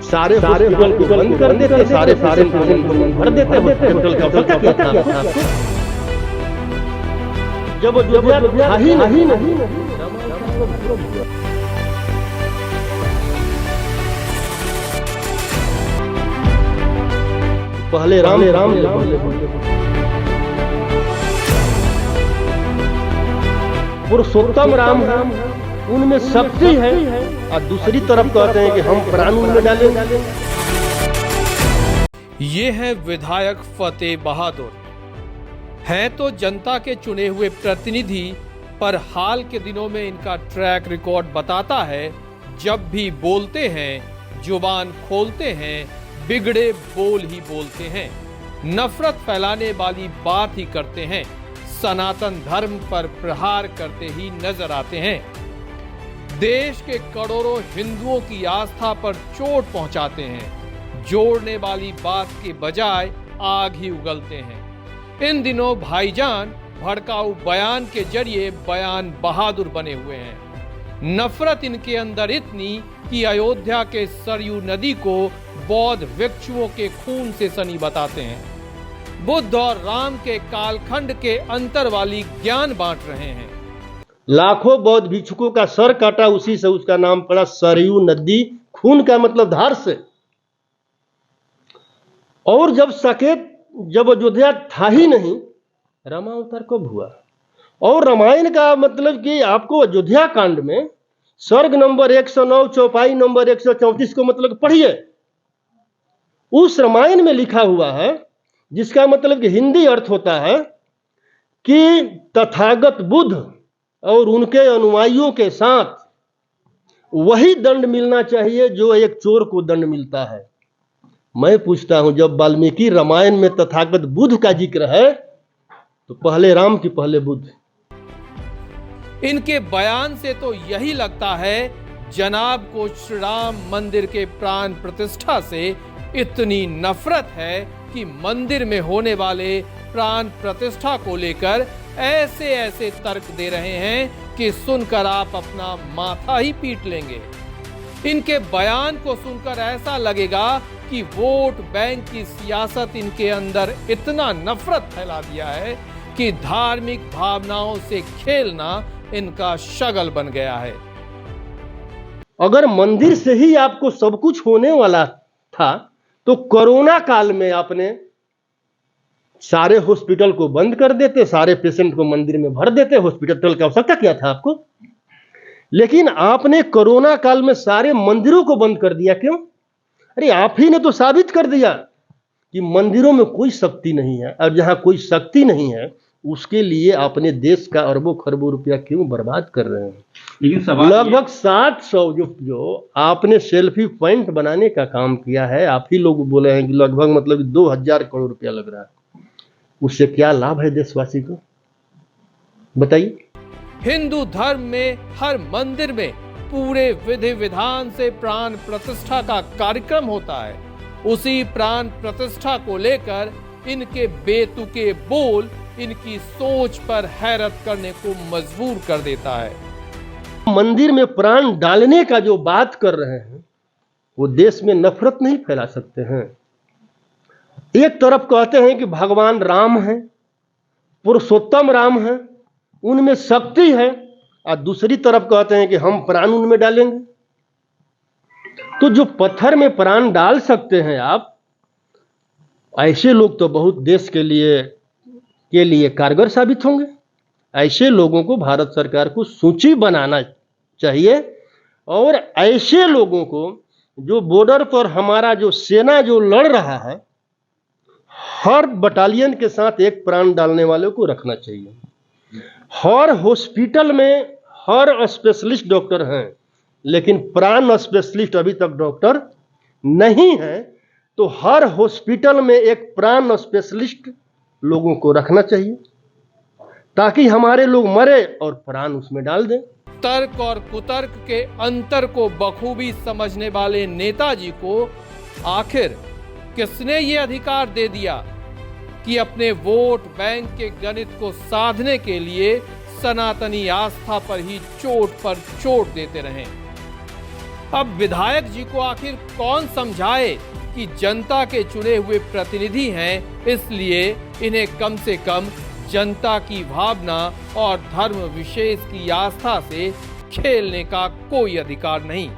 सारे हॉस्पिटल को बंद कर देते, सारे पेशेंट को भर देते हॉस्पिटल का पता क्या था आपको? जब अयोध्या था ही नहीं। पहले राम पुरुषोत्तम राम उनमें शक्ति है, और दूसरी तरफ कहते हैं कि हम प्राण उनमें डालेंगे। ये है विधायक फतेह बहादुर, हैं तो जनता के चुने हुए प्रतिनिधि, पर हाल के दिनों में इनका ट्रैक रिकॉर्ड बताता है जब भी बोलते हैं, जुबान खोलते हैं, बिगड़े बोल ही बोलते हैं, नफरत फैलाने वाली बात ही करते हैं, सनातन धर्म पर प्रहार करते ही नजर आते हैं, देश के करोड़ों हिंदुओं की आस्था पर चोट पहुंचाते हैं, जोड़ने वाली बात के बजाय आग ही उगलते हैं। इन दिनों भाईजान भड़काऊ बयान के जरिए बयान बहादुर बने हुए हैं। नफरत इनके अंदर इतनी कि अयोध्या के सरयू नदी को बौद्ध भिक्षुओं के खून से सनी बताते हैं। बुद्ध और राम के कालखंड के अंतर वाली ज्ञान बांट रहे हैं। लाखों बौद्ध भिक्षुकों का सर काटा, उसी से उसका नाम पड़ा सरयू नदी। खून का मतलब धार से। और जब अयोध्या था ही नहीं, रामावतार कब हुआ? और रामायण का मतलब कि आपको अयोध्या कांड में सर्ग नंबर 109 चौपाई नंबर 134 को मतलब पढ़िए। उस रामायण में लिखा हुआ है, जिसका मतलब कि हिंदी अर्थ होता है कि तथागत बुद्ध और उनके अनुयायियों के साथ वही दंड मिलना चाहिए जो एक चोर को दंड मिलता है। मैं पूछता हूं, जब वाल्मीकि रामायण में तथागत बुद्ध का जिक्र है तो पहले राम की पहले बुद्ध? इनके बयान से तो यही लगता है जनाब को श्री राम मंदिर के प्राण प्रतिष्ठा से इतनी नफरत है कि मंदिर में होने वाले प्राण प्रतिष्ठा को लेकर ऐसे ऐसे तर्क दे रहे हैं कि सुनकर आप अपना माथा ही पीट लेंगे। इनके बयान को सुनकर ऐसा लगेगा कि वोट बैंक की सियासत इनके अंदर इतना नफरत फैला दिया है कि धार्मिक भावनाओं से खेलना इनका शगल बन गया है। अगर मंदिर से ही आपको सब कुछ होने वाला था तो कोरोना काल में आपने सारे हॉस्पिटल को बंद कर देते, सारे पेशेंट को मंदिर में भर देते। हॉस्पिटल की आवश्यकता क्या था आपको? लेकिन आपने कोरोना काल में सारे मंदिरों को बंद कर दिया। क्यों? अरे आप ही ने तो साबित कर दिया कि मंदिरों में कोई शक्ति नहीं है, और जहां कोई शक्ति नहीं है उसके लिए अपने देश का अरबों खरबों रुपया क्यों बर्बाद कर रहे हैं? लेकिन लगभग 700 जो आपने सेल्फी पॉइंट बनाने का काम किया है, आप ही लोग बोले हैं कि लगभग मतलब 2000 करोड़ रुपया लग रहा है। उससे क्या लाभ है देशवासी को? बताइए। हिंदू धर्म में हर मंदिर में पूरे विधि विधान से प्राण प्रतिष्ठा का कार्यक्रम होता है। उसी प्राण प्रतिष्ठा को लेकर इनके बेतुके बोल इनकी सोच पर हैरत करने को मजबूर कर देता है। मंदिर में प्राण डालने का जो बात कर रहे हैं वो देश में नफरत नहीं फैला सकते हैं। एक तरफ कहते हैं कि भगवान राम है, पुरुषोत्तम राम है, उनमें शक्ति है, और दूसरी तरफ कहते हैं कि हम प्राण उनमें डालेंगे। तो जो पत्थर में प्राण डाल सकते हैं आप, ऐसे लोग तो बहुत देश के लिए कारगर साबित होंगे। ऐसे लोगों को भारत सरकार को सूची बनाना चाहिए, और ऐसे लोगों को जो बॉर्डर पर हमारा जो सेना जो लड़ रहा है, हर बटालियन के साथ एक प्राण डालने वाले को रखना चाहिए। हर हॉस्पिटल में हर स्पेशलिस्ट डॉक्टर हैं, लेकिन प्राण स्पेशलिस्ट अभी तक डॉक्टर नहीं है। तो हर हॉस्पिटल में एक प्राण स्पेशलिस्ट लोगों को रखना चाहिए, ताकि हमारे लोग मरे और प्राण उसमें डाल दें। तर्क और कुतर्क के अंतर को बखूबी समझने वाले नेताजी को आखिर किसने ये अधिकार दे दिया कि अपने वोट बैंक के गणित को साधने के लिए सनातनी आस्था पर ही चोट देते रहें? अब विधायक जी को आखिर कौन समझाए कि जनता के चुने हुए प्रतिनिधि हैं, इसलिए इन्हें कम से कम जनता की भावना और धर्म विशेष की आस्था से खेलने का कोई अधिकार नहीं।